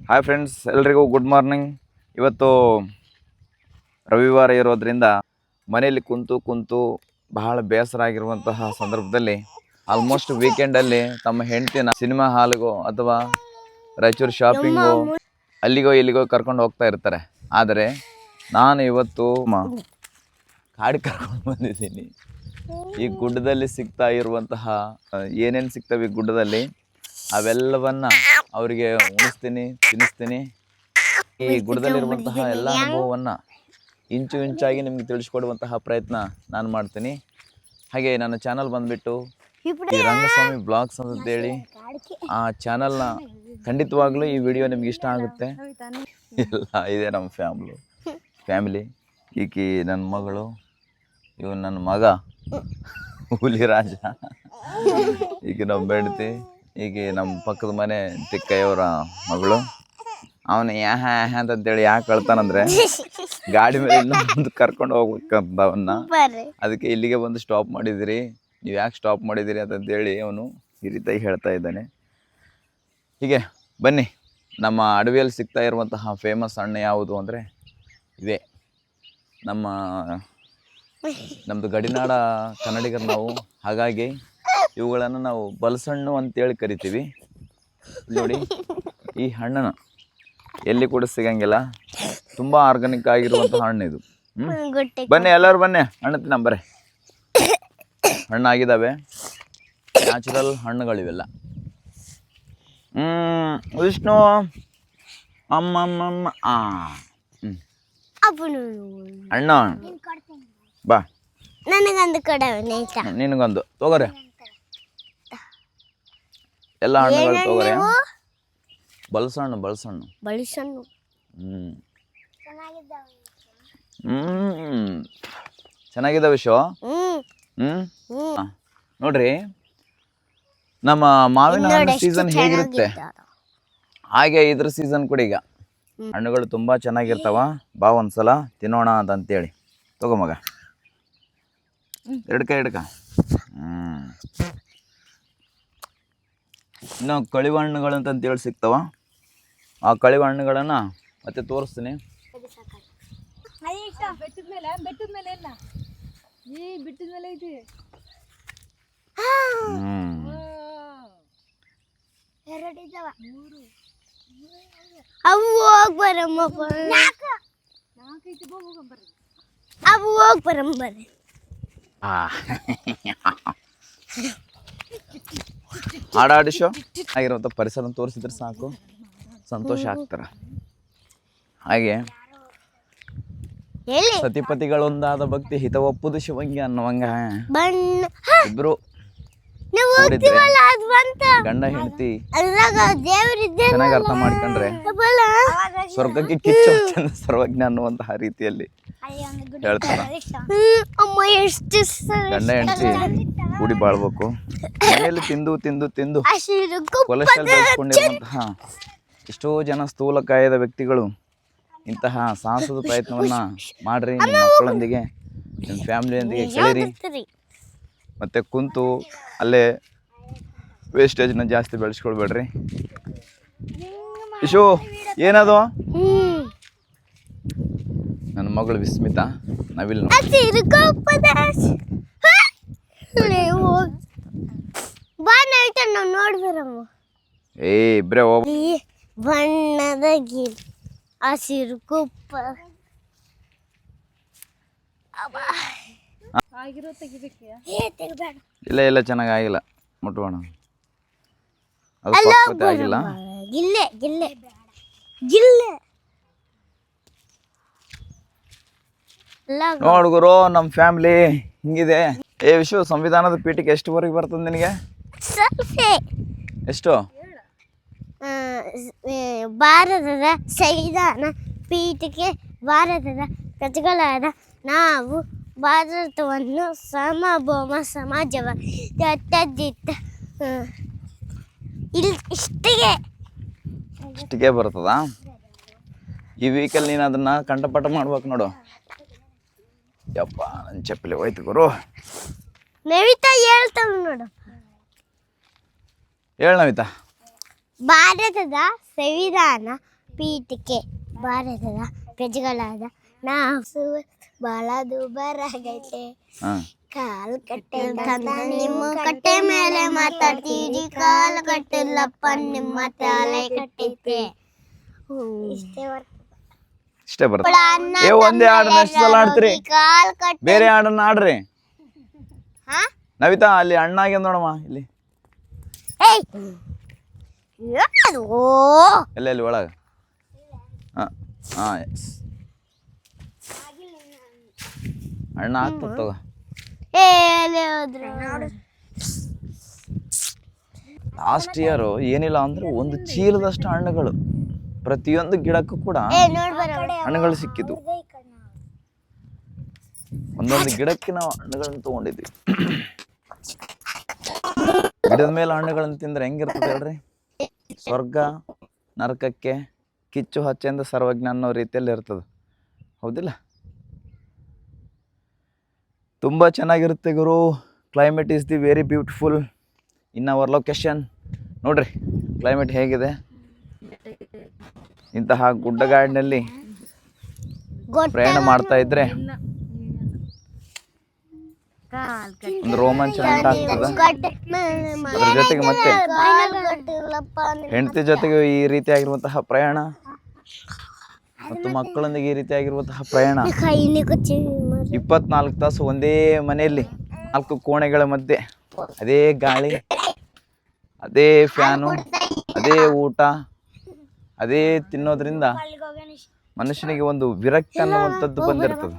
Hi friends, ಎಲ್ರಿಗೂ good morning. ಇವತ್ತು ರವಿವಾರ ಇರೋದ್ರಿಂದ ಮನೆಯಲ್ಲಿ ಕುಂತು ಬಹಳ ಬೇಸರ ಆಗಿರುವಂತಹ ಸಂದರ್ಭದಲ್ಲಿ ಆಲ್ಮೋಸ್ಟ್ ವೀಕೆಂಡಲ್ಲಿ ತಮ್ಮ ಹೆಂಡತಿನ ಸಿನಿಮಾ ಹಾಲ್ಗೋ ಅಥವಾ ರಾಯಚೂರು ಶಾಪಿಂಗು ಅಲ್ಲಿಗೋ ಇಲ್ಲಿಗೋ ಕರ್ಕೊಂಡು ಹೋಗ್ತಾ ಇರ್ತಾರೆ. ಆದರೆ ನಾನು ಇವತ್ತು ಕಾಡಿಗೆ ಕರ್ಕೊಂಡು ಬಂದಿದ್ದೀನಿ. ಈ ಗುಡ್ಡದಲ್ಲಿ ಸಿಗ್ತಾ ಇರುವಂತಹ ಏನೇನು ಸಿಗ್ತವೆ ಈ ಗುಡ್ಡದಲ್ಲಿ ಅವೆಲ್ಲವನ್ನ ಅವರಿಗೆ ಉಣಿಸ್ತೀನಿ, ತಿನ್ನಿಸ್ತೀನಿ. ಈ ಗುಡ್ಡದಲ್ಲಿರುವಂತಹ ಎಲ್ಲ ಅನುಭವವನ್ನು ಇಂಚಾಗಿ ನಿಮಗೆ ತಿಳಿಸ್ಕೊಡುವಂತಹ ಪ್ರಯತ್ನ ನಾನು ಮಾಡ್ತೀನಿ. ಹಾಗೆ ನನ್ನ ಚಾನಲ್ ಬಂದುಬಿಟ್ಟು ಈ ರಂಗಸ್ವಾಮಿ ಬ್ಲಾಗ್ಸ್ ಅಂತೇಳಿ ಆ ಚಾನಲ್ನ ಖಂಡಿತವಾಗ್ಲೂ ಈ ವಿಡಿಯೋ ನಿಮ್ಗೆ ಇಷ್ಟ ಆಗುತ್ತೆ. ಎಲ್ಲ ಇದೆ ನಮ್ಮ ಫ್ಯಾಮಿಲಿ. ಈಕಿ ನನ್ನ ಮಗಳು, ಇವನು ನನ್ನ ಮಗ ಹುಲಿರಾಜ, ಈಗ ನಮ್ಮ ಬೆಡ್ತಿ, ಈಗ ನಮ್ಮ ಪಕ್ಕದ ಮನೆ ತಿಕ್ಕಯ್ಯವರ ಮಗಳು. ಅವನು ಅಂತೇಳಿ ಯಾಕೆ ಕಳ್ತಾನಂದ್ರೆ ಗಾಡಿ ಮೇಲೆ ಇನ್ನೊಂದು ಕರ್ಕೊಂಡು ಹೋಗ್ಬೇಕಂತ ಅವನ್ನ. ಅದಕ್ಕೆ ಇಲ್ಲಿಗೆ ಬಂದು ಸ್ಟಾಪ್ ಮಾಡಿದಿರಿ, ನೀವು ಯಾಕೆ ಸ್ಟಾಪ್ ಮಾಡಿದಿರಿ ಅಂತಂತೇಳಿ ಅವನು ಈ ರೀತಿಯಾಗಿ ಹೇಳ್ತಾ ಇದ್ದಾನೆ. ಹೀಗೆ ಬನ್ನಿ, ನಮ್ಮ ಅಡವಿಯಲ್ಲಿ ಸಿಗ್ತಾ ಇರುವಂತಹ ಫೇಮಸ್ ಹಣ್ಣು ಯಾವುದು ಅಂದರೆ ಇವೇ. ನಮ್ಮದು ಗಡಿನಾಡ ಕನ್ನಡಿಗರು ನಾವು, ಹಾಗಾಗಿ ಇವುಗಳನ್ನು ನಾವು ಬಲಸಣ್ಣು ಅಂತೇಳಿ ಕರಿತೀವಿ. ನೋಡಿ, ಈ ಹಣ್ಣನ್ನು ಎಲ್ಲಿ ಕೂಡ ಸಿಗಂಗಿಲ್ಲ, ತುಂಬ ಆರ್ಗಾನಿಕ್ ಆಗಿರುವಂಥ ಹಣ್ಣು ಇದು. ಬನ್ನಿ ಎಲ್ಲರೂ ಬನ್ನಿ, ಹಣ್ಣು ತಿನ್ನಂಬರ್ರಿ. ಹಣ್ಣಾಗಿದ್ದಾವೆ, ನ್ಯಾಚುರಲ್ ಹಣ್ಣುಗಳಿವೆಲ್ಲ. ವಿಷ್ಣು ಅಮ್ಮಮ್ಮಮ್ಮ ಹಣ್ಣು ಬಾ, ನಿನಗೊಂದು ತಗೋರೆ, ಎಲ್ಲ ಹಣ್ಣುಗಳು ತಗೋರೆ. ಬಲಸಣ್ಣು ಚೆನ್ನಾಗಿದ್ದಾವೆ ವಿಶ್ವ. ನೋಡ್ರಿ, ನಮ್ಮ ಮಾವಿನ ಹಣ್ಣು ಸೀಸನ್ ಹೇಗಿರುತ್ತೆ ಹಾಗೆ ಇದ್ರ ಸೀಸನ್ ಕೂಡ ಈಗ ಹಣ್ಣುಗಳು ತುಂಬಾ ಚೆನ್ನಾಗಿರ್ತಾವ. ಬಾ ಒಂದ್ಸಲ ತಿನ್ನೋಣ ಅಂತೇಳಿ ತಗೋ ಮಗ, ಹಿಡ್ಕ. ಇನ್ನು ಕಳಿವ ಹಣ್ಣುಗಳು ಅಂತೇಳಿ ಸಿಗ್ತಾವ. ಆ ಕಳಿವ ಹಣ್ಣುಗಳನ್ನ ಮತ್ತೆ ತೋರಿಸ್ತೀನಿ. ಹಾಡಾಡಿಶೋ ಆಗಿರುವಂಥ ಪರಿಸರ ತೋರಿಸಿದ್ರೆ ಸಾಕು, ಸಂತೋಷ ಆಗ್ತಾರೆ. ಹಾಗೆ ಸತಿಪತಿಗಳೊಂದಾದ ಭಕ್ತಿ ಹಿತ ಒಪ್ಪುದು ಶಿವಂಗಿ ಅನ್ನುವಂಗ ಇಬ್ರು ಗಂಡ ಹೆಂಡತಿ ಚೆನ್ನಾಗಿ ಅರ್ಥ ಮಾಡ್ಕೊಂಡ್ರೆ ಸ್ವರ್ಗಕ್ಕೆ ಕಿಚ್ಚು ಸರ್ವಜ್ಞ ಅನ್ನುವಂತಹ ರೀತಿಯಲ್ಲಿ ಹೇಳ್ತಾರೆ. ಗಂಡ ಹೆಂಡತಿ ಕೂಡಿ ಬಾಳ್ಬೇಕು. ಮನೆಯಲ್ಲಿ ತಿಂದು ಕೊಲೆಸ್ಟ್ರಾಲ್ ಬೆಳೆಸ್ಕೊಂಡಿರುವಂತಹ ಎಷ್ಟೋ ಜನ ಸ್ಥೂಲಕಾಯದ ವ್ಯಕ್ತಿಗಳು ಇಂತಹ ಸಾಹಸದ ಪ್ರಯತ್ನವನ್ನ ಮಾಡ್ರಿ. ನಿಮ್ಮ ಮಕ್ಕಳೊಂದಿಗೆ, ನಿಮ್ಮ ಫ್ಯಾಮಿಲಿಯೊಂದಿಗೆ ಕಳೀರಿ. ಮತ್ತೆ ಕುಂತು ಅಲ್ಲೇ ವೇಸ್ಟೇಜ್ನ ಜಾಸ್ತಿ ಬೆಳೆಸ್ಕೊಳ್ಬೇಡ್ರಿ. ಇಶು ಏನದು? ನನ್ನ ಮಗಳು ವಿಸ್ಮಿತಾ ನವಿಲ್ ಇಬ್ರೇ ಬಣ್ಣದ ಹಸಿರು ಕುಪ್ಪ ಇಲ್ಲ ಚೆನ್ನಾಗಿ ಆಗಿಲ್ಲ, ಮುಟ್ಬೋಣ. ಅದು ಪಕ್ವತೆ ಆಗಿಲ್ಲ. ನೋಡ್ಗುರು, ನಮ್ಮ ಫ್ಯಾಮಿಲಿ ಹಿಂಗಿದೆ. ವಿಶ್ವ ಸಂವಿಧಾನದ ಪೀಠಕ್ಕೆ ಎಷ್ಟುವರೆಗೆ ಬರ್ತದೆ ನಿನಗೆ? ಎಷ್ಟು? ಭಾರತದ ಸಂವಿಧಾನ ಪೀಠಕ್ಕೆ ಭಾರತದ ಪ್ರಜೆಗಳಾದ ನಾವು ಭಾರತವನ್ನು ಸಾರ್ವಭೌಮ ಸಮಾಜವಾಗಿ ಇಷ್ಟಿಗೆ ಬರ್ತದ. ಈ ವೀಕಲ್ಲಿ ನೀನು ಅದನ್ನ ಕಂಠಪಾಠ ಮಾಡ್ಬೇಕು ನೋಡು. ಯಪ್ಪ, ನನ್ನ ಚಪ್ಪಲಿ ಹೋಯ್ತು ಗುರು. ನವಿತಾ ಹೇಳ್ತಾವ ನೋಡು. ಹೇಳ ನವಿತಾ. ಭಾರತದ ಸಂವಿಧಾನ ಪೀಠಕ್ಕೆ ಭಾರತದ ಪ್ರಜೆಗಳಾದ ನಾವು ಬಾಳದು ಬರಾಗೈತೆ ಕಾಲ್ ಕಟ್ಟೆ ನಿಮ್ಮ ಕಟ್ಟೆ ಮೇಲೆ ಮಾತಾಡ್ತೀರಿ ಕಾಲ್ ಕಟ್ಟಿಲ್ಲಪ್ಪ ನಿಮ್ಮ ತಲೆ ಕಟ್ಟೈತೆ ಇಷ್ಟೇ ಬರುತ್ತೆ ಒಂದೇ ಹಾಡನ್ನ ಎಷ್ಟು ಸಲ ಆಡ್ತೀರಿ ಕಾಲ್ ಕಟ್ಟ ಬೇರೆ ಹಾಡನ್ನ ಆಡ್ರಿ ನವಿತಾ ಅಲ್ಲಿ ಅಣ್ಣಾಗೆ ನೋಡಮ್ಮ ಇಲ್ಲಿ ಎಲ್ಲೆಲ್ಲಿ ಒಳಗ ಅಣ್ಣ ಹಾಕ್ಬಿಟ್ಟು ತಗೋ ಲಾಸ್ಟ್ ಇಯರ್ ಏನಿಲ್ಲ ಅಂದ್ರೆ ಒಂದು ಚೀಲದಷ್ಟು ಹಣ್ಣುಗಳು ಪ್ರತಿಯೊಂದು ಗಿಡಕ್ಕೂ ಕೂಡ ಹಣ್ಣುಗಳು ಸಿಕ್ಕಿದ್ವು ಒಂದೊಂದು ಗಿಡಕ್ಕೆ ನಾವು ಹಣ್ಣುಗಳನ್ನ ತಗೊಂಡಿದ್ವಿ ಗಿಡದ ಮೇಲೆ ಹಣ್ಣುಗಳನ್ನ ತಿಂದ್ರೆ ಹೆಂಗಿರ್ತದೆ ಹೇಳ್ರಿ ಸ್ವರ್ಗ ನರಕಕ್ಕೆ ಕಿಚ್ಚು ಹಚ್ಚೆಂದ ಸರ್ವಜ್ಞ ಅನ್ನೋ ರೀತಿಯಲ್ಲಿ ಇರ್ತದೆ ಹೌದಿಲ್ಲ ತುಂಬ ಚೆನ್ನಾಗಿರುತ್ತೆ ಗುರು climate is the very beautiful in our location ನೋಡ್ರಿ ಕ್ಲೈಮೇಟ್ ಹೇಗಿದೆ ಇಂತಹ ಗುಡ್ಡಗಾಡಿನಲ್ಲಿ ಪ್ರಯಾಣ ಮಾಡ್ತಾ ಇದ್ರೆ ಒಂದು ರೋಮಾಂಚನ ಆಗ್ತದ ಅದ್ರ ಜೊತೆಗೆ ಮತ್ತೆ ಹೆಂಡತಿ ಜೊತೆಗೆ ಈ ರೀತಿಯಾಗಿರುವಂತಹ ಪ್ರಯಾಣ ಮತ್ತು ಮಕ್ಕಳೊಂದಿಗೆ ಈ ರೀತಿಯಾಗಿರುವಂತಹ ಪ್ರಯಾಣ 24 ತಾಸು ಒಂದೇ ಮನೆಯಲ್ಲಿ 4 ಕೋಣೆಗಳ ಮಧ್ಯೆ ಅದೇ ಗಾಳಿ ಅದೇ ಫ್ಯಾನು ಅದೇ ಊಟ ಅದೇ ತಿನ್ನೋದ್ರಿಂದ ಮನುಷ್ಯನಿಗೆ ಒಂದು ವಿರಕ್ತಿ ಅನ್ನುವಂಥದ್ದು ಬಂದಿರ್ತದೆ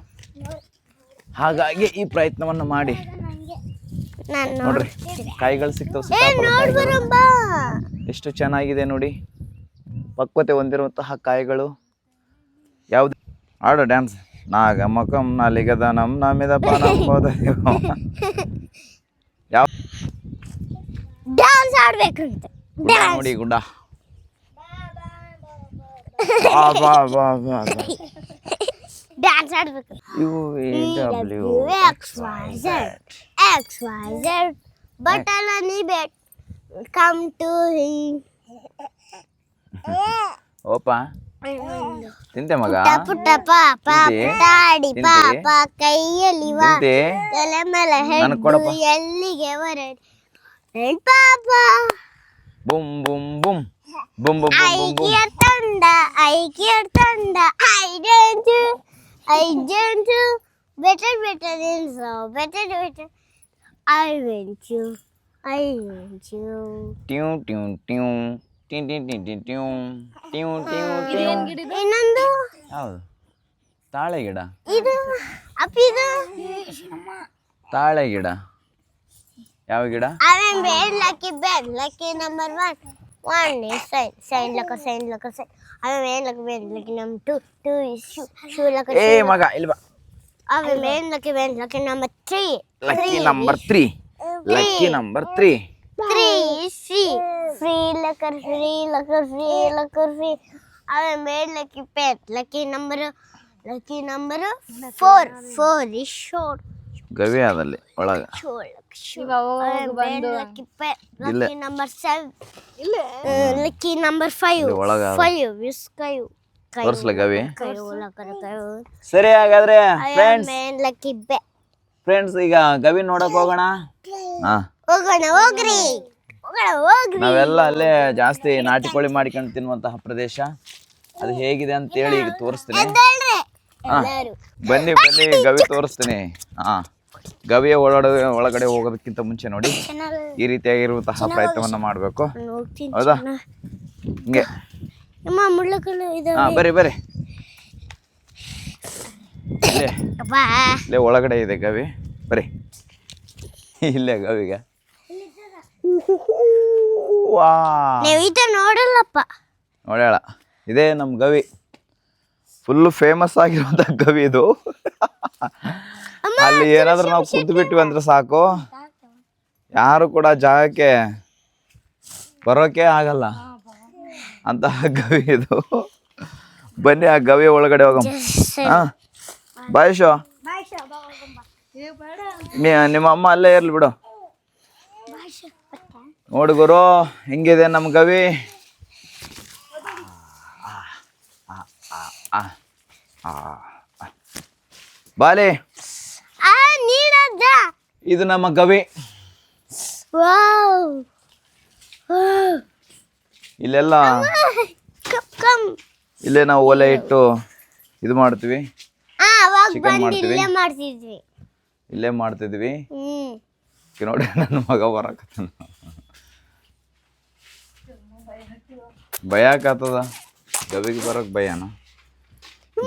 ಹಾಗಾಗಿ ಈ ಪ್ರಯತ್ನವನ್ನು ಮಾಡಿ ನೋಡ್ರಿ ಕಾಯಿಗಳು ಸಿಗ್ತವೆ ಎಷ್ಟು ಚೆನ್ನಾಗಿದೆ ನೋಡಿ ಪಕ್ವತೆ ಹೊಂದಿರುವಂತಹ ಕಾಯಿಗಳು ಯಾವ್ದು ಆಡೋ ಡ್ಯಾನ್ಸ್ ನಾಗ ಮಕಂ ನಾಲಿಗದ ನಮ್ ನಮಿದಪ್ಪ ನಂಬೋದ ಯಾವ ಡ್ಯಾನ್ಸ್ ಆಡ್ಬೇಕಂತ ನೋಡಿ ಗುಡ್ಡ ಡ್ಯಾನ್ಸ್ ಆಡ್ಬೇಕು XYZ ಬಟಲನಿ ಬೆಟ್ ಕಮ್ ಟು ಓಪ ತಿಂತೆ ಮಗ ಪುಟ್ಟ ಪಾಪ ತಾಡಿ ಪಾಪ ಕೈಯಲ್ಲಿ ತಲೆ ಮೇಲೆ ಹೆಣ್ಣು ಎಲ್ಲಿಗೆ ಹೊರಡಿ ಪಾಪ ಬುಮ್ ಬುಮ್ ಬುಮ್ ಬುಮ್ ಬುಮ್ ಐಕಿಯ ತಂಡ I don't do better than so better I want you ಟ್ಯೂ ಟ್ಯೂ ಟ್ಯೂ ಟಿನ್ ಟಿನ್ ಟಿನ್ ಟಿನ್ ಟ್ಯೂ ಟ್ಯೂ ಟ್ಯೂ ಟ್ಯೂ ಇನ್ನೊಂದು ಹೌದು ತಾಳೆ ಗಿಡ ಇದು ಅಪ್ಪಿದು ತಾಳೆ ಗಿಡ ಯಾವ ಗಿಡ ಅವನ್ bed lucky number 1 is sign ಲಕ್ಕ ಅವನ್ bed lucky number 2 is shoe ಲಕ್ಕ ಏ ಮಗ ಇಲ್ಲಿ ಬಾ ಅವನ್ bed lucky number 3 lucky number 3 3 is free ಲಕ್ಕ ಅವನ್ bed lucky number 4 is short ಗವಿ ಆದಲ್ಲಿ ಒಳಗ lucky number 7 lucky number 5 is ಕೈಯು ತೋರಿಸ್ಲ ಗವಿ ಸರಿ ಹಾಗಾದ್ರೆ ಫ್ರೆಂಡ್ಸ್ ಈಗ ಗವಿ ನೋಡಕ್ ಹೋಗೋಣ ಹೋಗ್ರಿ ನಾವೆಲ್ಲ ಅಲ್ಲೇ ಜಾಸ್ತಿ ನಾಟಿ ಕೋಳಿ ಮಾಡ್ಕೊಂಡು ತಿನ್ನುವಂತಹ ಪ್ರದೇಶ ಅದು ಹೇಗಿದೆ ಅಂತೇಳಿ ಈಗ ತೋರಿಸ್ತೀನಿ ಬನ್ನಿ ಗವಿ ತೋರಿಸ್ತೀನಿ ಗವಿಯ ಒಳಗಡೆ ಹೋಗೋದಕ್ಕಿಂತ ಮುಂಚೆ ನೋಡಿ ಈ ರೀತಿಯಾಗಿರುವಂತಹ ಪ್ರಯತ್ನವನ್ನ ಮಾಡ್ಬೇಕು ಹೌದಾ ಹಿಂಗೆ ಬರ್ರಿ ಇಲ್ಲೇ ಒಳಗಡೆ ಇದೆ ಗವಿ ಬರ್ರಿ ಇಲ್ಲೇ ಗವಿಗೆ ನೋಡಲ್ಲಪ್ಪ ನೋಡ್ಯಾಳ ಇದೇ ನಮ್ ಗವಿ ಫುಲ್ ಫೇಮಸ್ ಆಗಿರುವಂತ ಗವಿ ಇದು ಅಲ್ಲಿ ಏನಾದ್ರೂ ನಾವು ಕುಂತು ಬಿಟ್ವಿ ಅಂದ್ರೆ ಸಾಕು ಯಾರು ಕೂಡ ಜಾಗಕ್ಕೆ ಬರೋಕೆ ಆಗಲ್ಲ ಅಂತಹ ಗವಿ ಇದು ಬನ್ನಿ ಆ ಗವಿ ಒಳಗಡೆ ಹೋಗಮ್ಮ ಬಾಯ್ ನಿಮ್ಮ ಅಮ್ಮ ಅಲ್ಲೇ ಇರ್ಲಿ ಬಿಡು ನೋಡಿ ಗುರು ಹೆಂಗಿದೆ ನಮ್ ಗವಿ ಬಾಲೆ ನೀನದ ಇದು ನಮ್ಮ ಗವಿ. ವಾವ್ ಇಲ್ಲೆಲ್ಲ ಕಮ್ ಇಲ್ಲೇ ನಾವು ಒಲೆ ಇಟ್ಟು ಇದು ಮಾಡ್ತೀವಿ, ಅವಾಗ ಚಿಕನ್ ಬಂದು ಮಾಡ್ತೀವಿ, ಇಲ್ಲೇ ಮಾಡ್ತಿದ್ವಿ. ಇಲ್ಲೇ ಮಾಡ್ತಿದ್ವಿ. ನೋಡಿ ನನ್ನ ಮಗ ಬರಕತ್ತಾನ, ಭಯ ಆಕತ್ತದ ಗವಿಗೆ ಬರೋಕೆ ಭಯನ.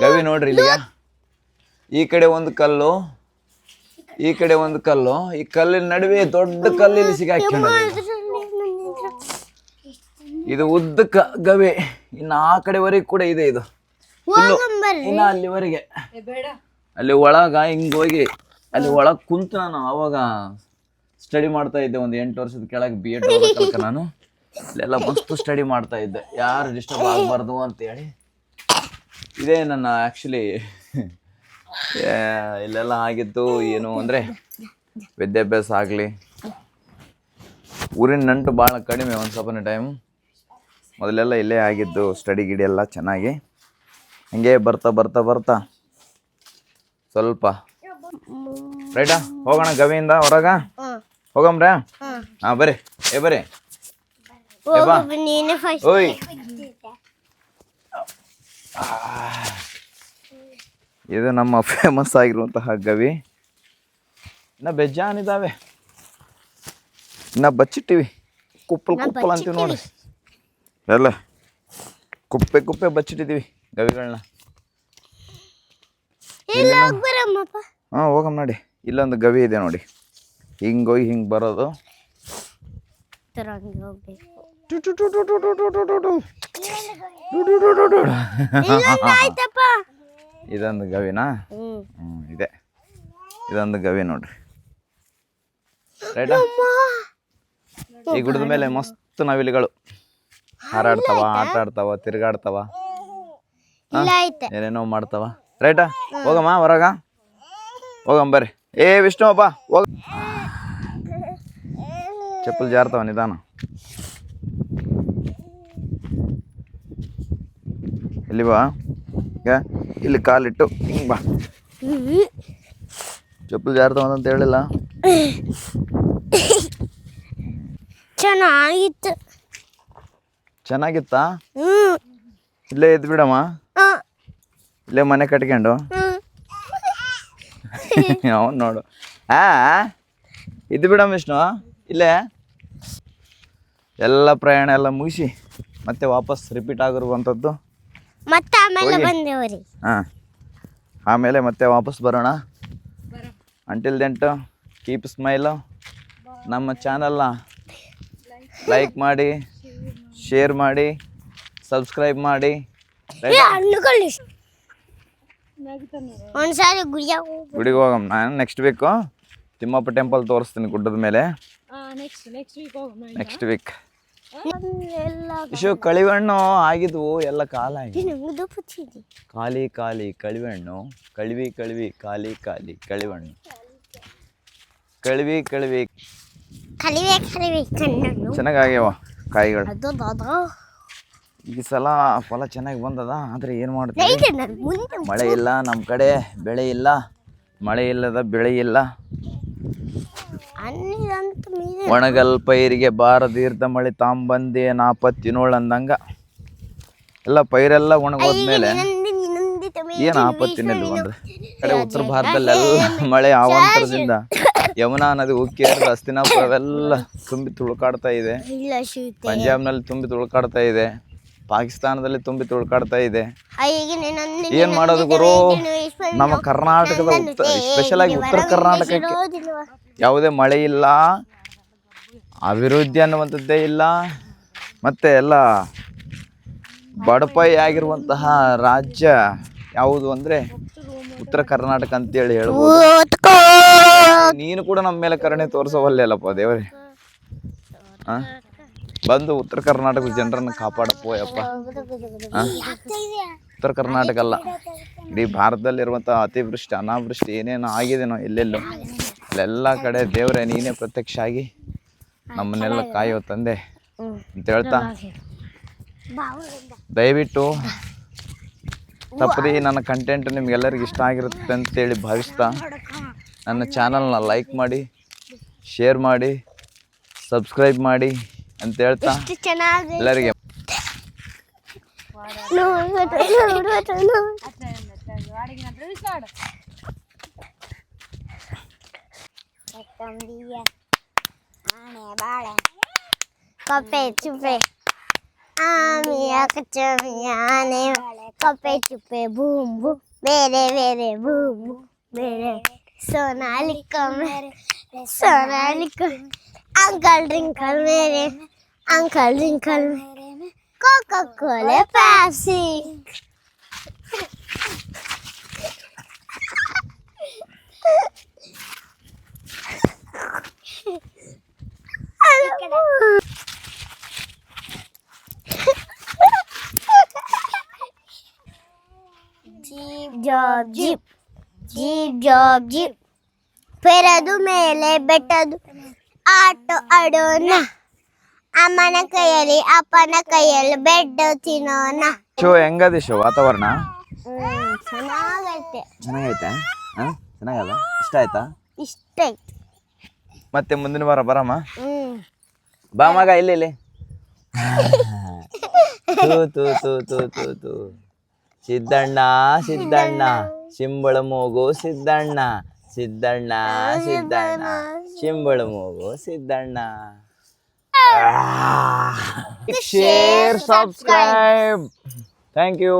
ಗವಿ ನೋಡ್ರಿ ಇಲ್ಲಿಗ ಈ ಕಡೆ ಒಂದು ಕಲ್ಲು, ಈ ಕಡೆ ಒಂದು ಕಲ್ಲು, ಈ ಕಲ್ಲಿನ ನಡುವೆ ದೊಡ್ಡ ಕಲ್ಲು ಇಲ್ಲಿ ಸಿಗಾಕೊಂಡ. ಇದು ಉದ್ದ ಗವಿ, ಇನ್ನು ಆ ಕಡೆವರೆಗೆ ಕೂಡ ಇದೆ. ಇದು ಇನ್ನು ಅಲ್ಲಿವರೆಗೆ, ಅಲ್ಲಿ ಒಳಗ ಹಿಂಗ್ ಹೋಗಿ ಅಲ್ಲಿ ಒಳಗ್ ಕುಂತು ನಾನು ಅವಾಗ ಸ್ಟಡಿ ಮಾಡ್ತಾ ಇದ್ದೆ. ಒಂದು 8 ವರ್ಷದ ಕೆಳಗೆ B.Ed ತನಕ ನಾನು ಇಲ್ಲೆಲ್ಲ ಮಸ್ತ್ ಸ್ಟಡಿ ಮಾಡ್ತಾ ಇದ್ದೆ, ಯಾರು ಡಿಸ್ಟರ್ಬ್ ಆಗಬಾರ್ದು ಅಂತೇಳಿ. ಇದೇ ನನ್ನ ಆ್ಯಕ್ಚುಲಿ ಇಲ್ಲೆಲ್ಲ ಆಗಿದ್ದು ಏನು ಅಂದರೆ ವಿದ್ಯಾಭ್ಯಾಸ ಆಗಲಿ, ಊರಿನ ನಂಟು ಭಾಳ ಕಡಿಮೆ. ಒಂದು ಸ್ವಲ್ಪ ಟೈಮ್ ಮೊದಲೆಲ್ಲ ಇಲ್ಲೇ ಆಗಿದ್ದು, ಸ್ಟಡಿ ಗಿಡಿ ಎಲ್ಲ ಚೆನ್ನಾಗಿ. ಹಂಗೆ ಬರ್ತಾ ಬರ್ತಾ ಬರ್ತಾ ಸ್ವಲ್ಪ ರೈಟಾ ಹೋಗೋಣ ಗವಿಯಿಂದ ಹೊರಗ ಹೋಗಮ್ರ. ಹಾಂ ಬರ್ರಿ, ಬರ್ರಿ ಬಾ. ಓಯ್ ಇದು ನಮ್ಮ ಫೇಮಸ್ ಆಗಿರುವಂತಹ ಗವಿ. ಇನ್ನ ಬೇಜಾನಿದ್ದಾವೆ, ಇನ್ನ ಬಚ್ಚಿಟ್ಟಿವಿ. ಕುಪ್ಪಲ್ ಅಂತೀವಿ ನೋಡಿ, ಎಲ್ಲ ಕುಪ್ಪೆ ಕುಪ್ಪೆ ಬಚ್ಚಿಟ್ಟಿದ್ದೀವಿ ಗವಿಗಳನ್ನ. ಹಾಂ ಹೋಗಮ್ಮ ನೋಡಿ, ಇಲ್ಲೊಂದು ಗವಿ ಇದೆ ನೋಡಿ, ಹಿಂಗೆ ಹೋಗಿ ಹಿಂಗೆ ಬರೋದು. ಇದೊಂದು ಗವಿನಾ? ಇದೆ, ಇದೊಂದು ಗವಿ ನೋಡ್ರಿ. ರೈಟಾ? ಈ ಗುಡ್ಡದ ಮೇಲೆ ಮಸ್ತ್ ನವಿಲುಗಳು ಹಾರಾಡ್ತಾವ, ಆಟ ಆಡ್ತಾವ, ತಿರುಗಾಡ್ತಾವ, ಏನೇನೋ ಮಾಡ್ತಾವ. ರೈಟಾ? ಹೋಗಮ್ಮ ಹೊರಗ, ಹೋಗಮ್ಮ ಬರ್ರಿ. ವಿಷ್ಣುವಪ್ಪ ಹೋಗ, ಚಪ್ಪಲ್ ಜಾರ್ತಾವ, ನಿಧಾನ. ಇಲ್ಲಿ ಬಾ, ಈಗ ಇಲ್ಲಿ ಕಾಲಿಟ್ಟು ಹಿಂಗೆ ಬಾ. ಚಪ್ಪಲ್ ಜಾರ್ತಾವ ಅಂತ ಹೇಳಿಲ್ಲ. ಚೆನ್ನಾಗಿತ್ತು. ಚೆನ್ನಾಗಿತ್ತಾ? ಇಲ್ಲೇ ಇದ್ದು ಬಿಡಮ್ಮ, ಇಲ್ಲೇ ಮನೆ ಕಟ್ಕೊಂಡು. ಅವನು ನೋಡು, ಇದ್ದು ಬಿಡಮ್ಮ ವಿಷ್ಣು. ಇಲ್ಲೇ ಎಲ್ಲ ಪ್ರಯಾಣ ಎಲ್ಲ ಮುಗಿಸಿ ಮತ್ತೆ ವಾಪಸ್ ರಿಪೀಟ್ ಆಗಿರುವಂಥದ್ದು. ಮತ್ತೆ ಆಮೇಲೆ ಬಂದೇವ್ರಿ. ಆಮೇಲೆ ಮತ್ತೆ ವಾಪಸ್ ಬರೋಣ. Until then keep smile. ನಮ್ಮ ಚಾನಲ್ನ ಲೈಕ್ ಮಾಡಿ, ಶೇರ್ ಮಾಡಿ, ಸಬ್ಸ್ಕ್ರೈಬ್ ಮಾಡಿ. ಒಂದ್ಸಾರಿ ಗುಡಿಗೆ ಹೋಗಮ್ಮ. ನಾನು ನೆಕ್ಸ್ಟ್ ವೀಕು ತಿಮ್ಮಪ್ಪ ಟೆಂಪಲ್ ತೋರಿಸ್ತೀನಿ ಗುಡ್ಡದ ಮೇಲೆ. ನೆಕ್ಸ್ಟ್ ವೀಕ್ ಇಶು ಕಳಿವಣ್ಣು ಆಗಿದ್ವು ಎಲ್ಲ ಕಾಲ ಖಾಲಿ ಖಾಲಿ ಕಳಿವಣ್ಣು, ಕಳಿವಿ ಕಳಿವಿ ಖಾಲಿ ಖಾಲಿ ಕಳಿವಣ್ಣು, ಕಳಿವಿ ಕಳಿವಿ. ಚೆನ್ನಾಗಾಗ್ಯಾವ ಕಾಯಿಗಳು. ಈ ಸಲ ಫಲ ಚೆನ್ನಾಗಿ ಬಂದದ. ಆದರೆ ಏನು ಮಾಡ್ತೀವಿ, ಮಳೆ ಇಲ್ಲ ನಮ್ಮ ಕಡೆ, ಬೆಳೆ ಇಲ್ಲ, ಮಳೆ ಇಲ್ಲದ ಬೆಳೆ ಇಲ್ಲ. ಒಣಗಲ್ ಪೈರಿಗೆ ಬಾರದೀರ್ದ ಮಳೆ ತಾಂಬಂದೆ ನಾಪತ್ತಿ ನೋಳಂದಂಗ. ಎಲ್ಲ ಪೈರೆಲ್ಲ ಒಣಗೋದ್ಮೇಲೆ ಏನು ಆಪತ್ತಿನಲ್ಲಿ ಬಂದ್ರೆ ಕಡೆ ಉತ್ತರ ಭಾರತದಲ್ಲೆಲ್ಲ ಮಳೆ ಅವಾಂತರದಿಂದ ಯಮುನಾ ನದಿ ಉಕ್ಕಿ ಹರಿದು ಹಸ್ತಿನಾಪುರವೆಲ್ಲ ತುಂಬಿ ತುಳುಕಾಡ್ತಾ ಇದೆ. ಪಂಜಾಬ್ನಲ್ಲಿ ತುಂಬಿ ತುಳುಕಾಡ್ತಾ ಇದೆ, ಪಾಕಿಸ್ತಾನದಲ್ಲಿ ತುಂಬಿ ತುಳುಕಾಡ್ತಾ ಇದೆ. ಏನ್ ಮಾಡೋದು ಗುರು? ನಮ್ಮ ಕರ್ನಾಟಕದ ಸ್ಪೆಷಲ್ ಆಗಿ ಉತ್ತರ ಕರ್ನಾಟಕಕ್ಕೆ ಯಾವುದೇ ಮಳೆ ಇಲ್ಲ, ಅಭಿವೃದ್ಧಿ ಅನ್ನುವಂಥದ್ದೇ ಇಲ್ಲ. ಮತ್ತೆ ಎಲ್ಲ ಬಡಪಾಯಿ ಆಗಿರುವಂತಹ ರಾಜ್ಯ ಯಾವುದು ಅಂದರೆ ಉತ್ತರ ಕರ್ನಾಟಕ ಅಂತೇಳಿ ಹೇಳ್ಬೋದು. ನೀನು ಕೂಡ ನಮ್ಮ ಮೇಲೆ ಕರುಣೆ ತೋರಿಸೋವಲ್ಲೇ ಅಲ್ಲಪ್ಪ ದೇವರೇ. ಬಂದು ಉತ್ತರ ಕರ್ನಾಟಕದ ಜನರನ್ನು ಕಾಪಾಡಪ್ಪೋ ಯಪ್ಪ. ಉತ್ತರ ಕರ್ನಾಟಕ ಅಲ್ಲ, ಇಡೀ ಭಾರತದಲ್ಲಿರುವಂಥ ಅತಿವೃಷ್ಟಿ ಅನಾವೃಷ್ಟಿ ಏನೇನು ಆಗಿದೆನೋ ಎಲ್ಲೆಲ್ಲೋ ಅಲ್ಲೆಲ್ಲ ಕಡೆ ದೇವರೇ ನೀನೇ ಪ್ರತ್ಯಕ್ಷ ಆಗಿ ನಮ್ಮನ್ನೆಲ್ಲ ಕಾಯೋ ತಂದೆ ಅಂತ ಹೇಳ್ತಾ, ದಯವಿಟ್ಟು ತಪ್ಪದೆ ನನ್ನ ಕಂಟೆಂಟ್ ನಿಮ್ಗೆಲ್ಲರಿಗೂ ಇಷ್ಟ ಆಗಿರುತ್ತೆ ಅಂತೇಳಿ ಭಾವಿಸ್ತಾ ನನ್ನ ಚಾನಲ್ನ ಲೈಕ್ ಮಾಡಿ, ಶೇರ್ ಮಾಡಿ, ಸಬ್ಸ್ಕ್ರೈಬ್ ಮಾಡಿ ಅಂತ ಹೇಳ್ತಾ ಎಷ್ಟು ಚೆನ್ನಾಗಿ ಎಲ್ಲರಿಗೆ ಕಪ್ಪೆ ಚುಪ್ಪೆ ಆಮಿಯ ಕಚ್ಚಮಿಯ ಆನೆ ಕಪ್ಪೆ ಚುಪ್ಪೆ ಬೂಂಬು ಬೇರೆ ಬೇರೆ ಬೂಂಬು ಬೇರೆ ಸೋನಾಲಿಕ ಮೇರೆ ಸೋನಾಲಿಕ ಅಂಕಲ್ ಡ್ರಿಂಕಲ್ ಮೇರೆ ಅಂಕಲ್ ಡ್ರಿಂಕಲ್ ಮೇರೆ coca cola Pepsi jeep job jeep jeep job jeep ಪೆರದು ಮೇಲೆ ಬೆಟ್ಟದು ಆಟೋ ಆಡೋಣ ಅಮ್ಮನ ಕೈಯಲ್ಲಿ ಅಪ್ಪನ ಕೈಯಲ್ಲಿ ಬೆಡ್ ತಿನ್ನೋಣ. ಶೋ ಹೆಂಗದೆ ಶೋ ವಾತಾವರಣ ಚೆನ್ನಾಗೈತೆ. ಚೆನ್ನಾಗೈತೆ? ಹಾಂ ಚೆನ್ನಾಗಲ್ಲ? ಇಷ್ಟ ಆಯ್ತಾ? ಇಷ್ಟ ಐತೆ. ಮತ್ತೆ ಮುಂದಿನ ವಾರ ಬರಮ್ಮ. ಬಾ ಮಗ ಇಲ್ಲಿ ತೂ ತೂ ತೂ ತೂ ತೂ ತೂ ಸಿದ್ದಣ್ಣ ಸಿದ್ದಣ್ಣ ಶಿಂಬಳ ಮೂಗು ಸಿದ್ದಣ್ಣ ಸಿದ್ದಣ್ಣ ಸಿದ್ದಣ್ಣ ಶಿಂಬಳ ಮೂಗು Siddanna. Share, subscribe. Thank you.